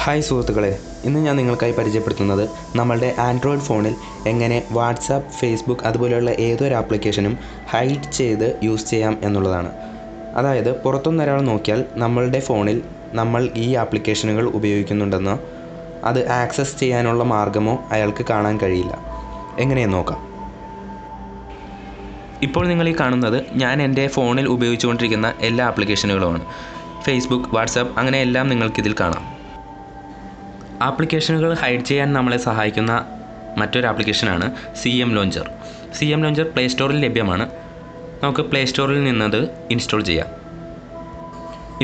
Hi സുഹൃത്തുക്കളെ, ഇന്ന് ഞാൻ നിങ്ങൾക്കായി പരിചയപ്പെടുത്തുന്നത് നമ്മളുടെ ആൻഡ്രോയിഡ് ഫോണിൽ എങ്ങനെ വാട്സാപ്പ്, ഫേസ്ബുക്ക് അതുപോലെയുള്ള ഏതൊരു ആപ്ലിക്കേഷനും ഹൈഡ് ചെയ്ത് യൂസ് ചെയ്യാം എന്നുള്ളതാണ്. അതായത് പുറത്തുനിന്ന് ഒരാൾ നോക്കിയാൽ നമ്മളുടെ ഫോണിൽ നമ്മൾ ഈ ആപ്ലിക്കേഷനുകൾ ഉപയോഗിക്കുന്നുണ്ടെന്നോ അത് ആക്സസ് ചെയ്യാനുള്ള മാർഗ്ഗമോ അയാൾക്ക് കാണാൻ കഴിയില്ല. എങ്ങനെയെന്ന് നോക്കാം. ഇപ്പോൾ നിങ്ങൾ ഈ കാണുന്നത് ഞാൻ എൻ്റെ ഫോണിൽ ഉപയോഗിച്ചുകൊണ്ടിരിക്കുന്ന എല്ലാ ആപ്ലിക്കേഷനുകളുമാണ്. ഫേസ്ബുക്ക്, വാട്സാപ്പ് അങ്ങനെ എല്ലാം നിങ്ങൾക്കിതിൽ കാണാം. ആപ്ലിക്കേഷനുകൾ ഹൈഡ് ചെയ്യാൻ നമ്മളെ സഹായിക്കുന്ന മറ്റൊരു ആപ്ലിക്കേഷനാണ് CM launcher. CM launcher play സ്റ്റോറിൽ ലഭ്യമാണ്. നമുക്ക് പ്ലേ സ്റ്റോറിൽ നിന്നത് ഇൻസ്റ്റാൾ ചെയ്യാം.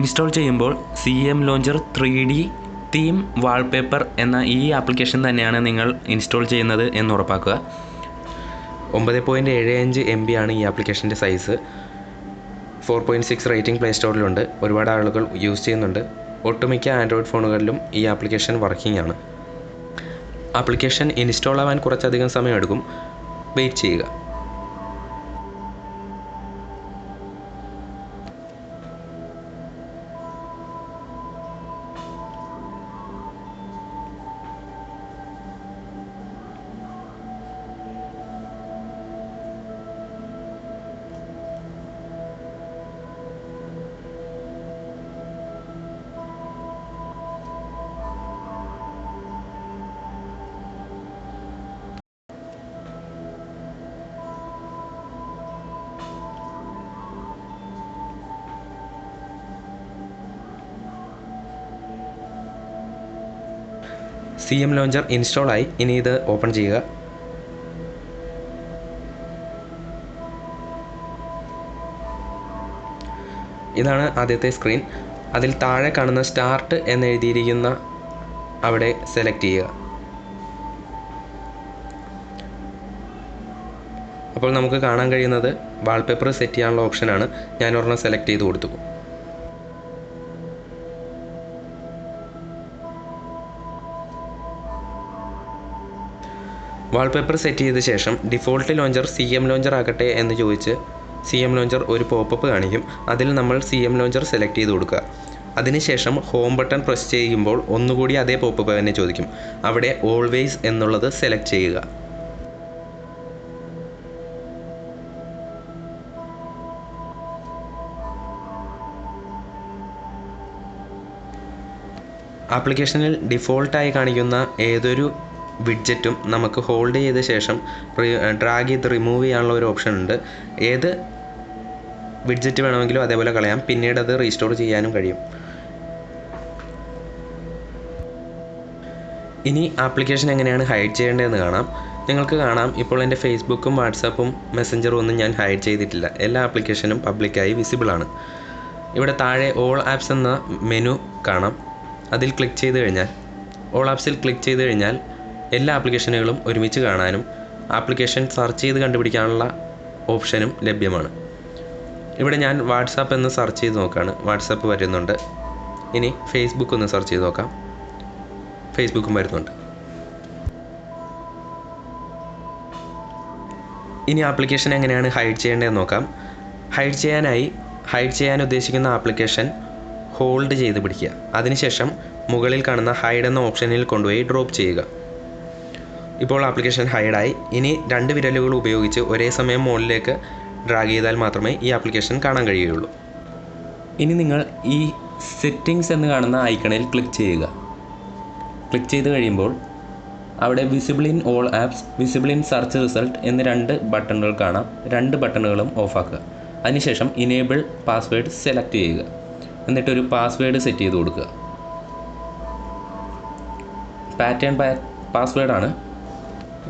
ഇൻസ്റ്റാൾ ചെയ്യുമ്പോൾ CM launcher 3D theme wallpaper എന്ന ഈ ആപ്ലിക്കേഷൻ തന്നെയാണ് നിങ്ങൾ ഇൻസ്റ്റാൾ ചെയ്യുന്നത് എന്ന് ഉറപ്പാക്കുക. 9.75 MB ആണ് ഈ ആപ്ലിക്കേഷൻ്റെ സൈസ്. 4.6 rating play സ്റ്റോറിലുണ്ട്. ഒരുപാട് ആളുകൾ യൂസ് ചെയ്യുന്നുണ്ട്. ഒട്ടുമിക്ക ആൻഡ്രോയിഡ് ഫോണുകളിലും ഈ ആപ്ലിക്കേഷൻ വർക്കിംഗ് ആണ്. ആപ്ലിക്കേഷൻ ഇൻസ്റ്റാൾ ആവാൻ കുറച്ചധികം സമയമെടുക്കും. വെയിറ്റ് ചെയ്യുക. CM ലോഞ്ചർ ഇൻസ്റ്റാൾ ആയി. ഇനി ഇത് ഓപ്പൺ ചെയ്യുക. ഇതാണ് ആദ്യത്തെ സ്ക്രീൻ. അതിൽ താഴെ കാണുന്ന സ്റ്റാർട്ട് എന്നെഴുതിയിരിക്കുന്ന അവിടെ സെലക്ട് ചെയ്യുക. അപ്പോൾ നമുക്ക് കാണാൻ കഴിയുന്നത് വാൾപേപ്പർ സെറ്റ് ചെയ്യാനുള്ള ഓപ്ഷനാണ്. ഞാൻ ഒരെണ്ണം സെലക്ട് ചെയ്ത് കൊടുത്തു. വാൾപേപ്പർ സെറ്റ് ചെയ്ത ശേഷം ഡിഫോൾട്ട് ലോഞ്ചർ CM ലോഞ്ചർ ആകട്ടെ എന്ന് ചോദിച്ച് CM ലോഞ്ചർ ഒരു പോപ്പപ്പ് കാണിക്കും. അതിൽ നമ്മൾ CM ലോഞ്ചർ സെലക്ട് ചെയ്ത് കൊടുക്കുക. അതിനുശേഷം ഹോം ബട്ടൺ പ്രസ് ചെയ്യുമ്പോൾ ഒന്നുകൂടി അതേ പോപ്പപ്പ് തന്നെ ചോദിക്കും. അവിടെ ഓൾവേസ് എന്നുള്ളത് സെലക്ട് ചെയ്യുക. ആപ്ലിക്കേഷനിൽ ഡിഫോൾട്ടായി കാണിക്കുന്ന ഏതൊരു വിഡ്ജറ്റും നമുക്ക് ഹോൾഡ് ചെയ്ത ശേഷം ഡ്രാഗ് ചെയ്ത് റിമൂവ് ചെയ്യാനുള്ള ഒരു ഓപ്ഷൻ ഉണ്ട്. ഏത് വിഡ്ജറ്റ് വേണമെങ്കിലും അതേപോലെ കളയാം. പിന്നീട് അത് റീസ്റ്റോർ ചെയ്യാനും കഴിയും. ഇനി ആപ്ലിക്കേഷൻ എങ്ങനെയാണ് ഹൈഡ് ചെയ്യേണ്ടതെന്ന് കാണാം. നിങ്ങൾക്ക് കാണാം, ഇപ്പോൾ എൻ്റെ ഫേസ്ബുക്കും വാട്സാപ്പും മെസ്സഞ്ചറും ഒന്നും ഞാൻ ഹൈഡ് ചെയ്തിട്ടില്ല. എല്ലാ ആപ്ലിക്കേഷനും പബ്ലിക്കായി വിസിബിൾ ആണ്. ഇവിടെ താഴെ ഓൾ ആപ്സ് എന്ന മെനു കാണാം. അതിൽ ക്ലിക്ക് ചെയ്ത് കഴിഞ്ഞാൽ ഓൾ ആപ്സിൽ ക്ലിക്ക് ചെയ്ത് കഴിഞ്ഞാൽ എല്ലാ ആപ്ലിക്കേഷനുകളും ഒരുമിച്ച് കാണാനും ആപ്ലിക്കേഷൻ സെർച്ച് ചെയ്ത് കണ്ടുപിടിക്കാനുള്ള ഓപ്ഷനും ലഭ്യമാണ്. ഇവിടെ ഞാൻ വാട്സാപ്പ് എന്ന് സെർച്ച് ചെയ്ത് നോക്കുകയാണ്. വാട്സാപ്പ് വരുന്നുണ്ട്. ഇനി ഫേസ്ബുക്ക് ഒന്ന് സെർച്ച് ചെയ്ത് നോക്കാം. ഫേസ്ബുക്കും വരുന്നുണ്ട്. ഇനി ആപ്ലിക്കേഷൻ എങ്ങനെയാണ് ഹൈഡ് ചെയ്യേണ്ടതെന്ന് നോക്കാം. ഹൈഡ് ചെയ്യാൻ ഉദ്ദേശിക്കുന്ന ആപ്ലിക്കേഷൻ ഹോൾഡ് ചെയ്ത് പിടിക്കുക. അതിനുശേഷം മുകളിൽ കാണുന്ന ഹൈഡ് എന്ന ഓപ്ഷനിൽ കൊണ്ടുപോയി ഡ്രോപ്പ് ചെയ്യുക. ഇപ്പോൾ ആപ്ലിക്കേഷൻ ഹൈഡായി. ഇനി 2 വിരലുകൾ ഉപയോഗിച്ച് ഒരേ സമയം മുകളിലേക്ക് ഡ്രാഗ് ചെയ്താൽ മാത്രമേ ഈ ആപ്ലിക്കേഷൻ കാണാൻ കഴിയുകയുള്ളൂ. ഇനി നിങ്ങൾ ഈ സെറ്റിംഗ്സ് എന്ന് കാണുന്ന ഐക്കണിൽ ക്ലിക്ക് ചെയ്യുക. ക്ലിക്ക് ചെയ്ത് കഴിയുമ്പോൾ അവിടെ visible in all apps, visible in search result എന്ന് 2 ബട്ടണുകൾ കാണാം. 2 ബട്ടണുകളും ഓഫാക്കുക. അതിനുശേഷം ഇനേബിൾ പാസ്വേഡ് സെലക്ട് ചെയ്യുക. എന്നിട്ടൊരു പാസ്വേഡ് സെറ്റ് ചെയ്ത് കൊടുക്കുക. പാറ്റേൺ പാസ്വേഡാണ്.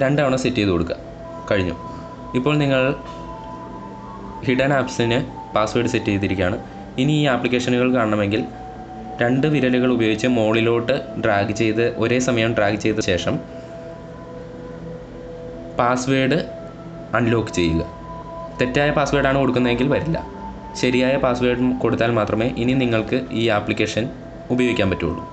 2 തവണ സെറ്റ് ചെയ്ത് കൊടുക്കുക. കഴിഞ്ഞു. ഇപ്പോൾ നിങ്ങൾ ഹിഡൻ ആപ്സിന് പാസ്വേഡ് സെറ്റ് ചെയ്തിരിക്കുകയാണ്. ഇനി ഈ ആപ്ലിക്കേഷനുകൾ കാണണമെങ്കിൽ 2 വിരലുകൾ ഉപയോഗിച്ച് മുകളിലോട്ട് ഒരേ സമയം ഡ്രാഗ് ചെയ്ത ശേഷം പാസ്വേഡ് അൺലോക്ക് ചെയ്യുക. തെറ്റായ പാസ്വേഡാണ് കൊടുക്കുന്നതെങ്കിൽ വരില്ല. ശരിയായ പാസ്വേഡ് കൊടുത്താൽ മാത്രമേ ഇനി നിങ്ങൾക്ക് ഈ ആപ്ലിക്കേഷൻ ഉപയോഗിക്കാൻ പറ്റുള്ളൂ.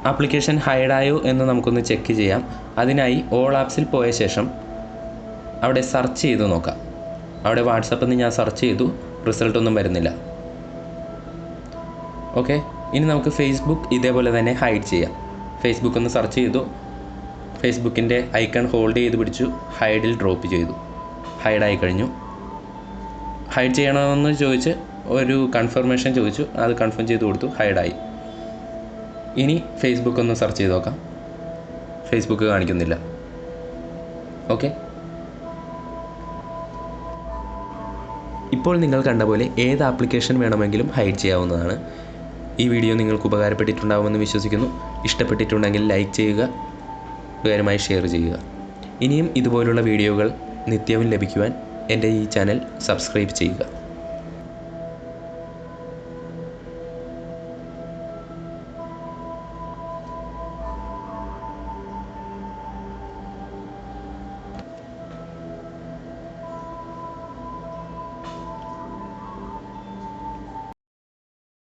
ആപ്ലിക്കേഷൻ ഹൈഡായോ എന്ന് നമുക്കൊന്ന് ചെക്ക് ചെയ്യാം. അതിനായി ഓൾ ആപ്സിൽ പോയ ശേഷം അവിടെ സെർച്ച് ചെയ്ത് നോക്കാം. അവിടെ വാട്സാപ്പിൽ നിന്ന് ഞാൻ സെർച്ച് ചെയ്തു, റിസൾട്ടൊന്നും വരുന്നില്ല. ഓക്കെ, ഇനി നമുക്ക് ഫേസ്ബുക്ക് ഇതേപോലെ തന്നെ ഹൈഡ് ചെയ്യാം. ഫേസ്ബുക്ക് ഒന്ന് സെർച്ച് ചെയ്തു, ഫേസ്ബുക്കിൻ്റെ ഐക്കൺ ഹോൾഡ് ചെയ്ത് പിടിച്ചു, ഹൈഡിൽ ഡ്രോപ്പ് ചെയ്തു. ഹൈഡായി കഴിഞ്ഞു. ഹൈഡ് ചെയ്യണമെന്ന് ചോദിച്ച് ഒരു കൺഫർമേഷൻ ചോദിച്ചു, അത് കൺഫേം ചെയ്ത് കൊടുത്തു, ഹൈഡായി. ഇനി ഫേസ്ബുക്ക് ഒന്ന് സെർച്ച് ചെയ്ത് നോക്കാം. ഫേസ്ബുക്ക് കാണിക്കുന്നില്ല. ഓക്കെ, ഇപ്പോൾ നിങ്ങൾ കണ്ട പോലെ ഏത് ആപ്ലിക്കേഷൻ വേണമെങ്കിലും ഹൈഡ് ചെയ്യാവുന്നതാണ്. ഈ വീഡിയോ നിങ്ങൾക്ക് ഉപകാരപ്പെട്ടിട്ടുണ്ടാകുമെന്ന് വിശ്വസിക്കുന്നു. ഇഷ്ടപ്പെട്ടിട്ടുണ്ടെങ്കിൽ ലൈക്ക് ചെയ്യുക, വേഗമായി ഷെയർ ചെയ്യുക. ഇനിയും ഇതുപോലുള്ള വീഡിയോകൾ നിത്യവും ലഭിക്കുവാൻ എൻ്റെ ഈ ചാനൽ സബ്സ്ക്രൈബ് ചെയ്യുക.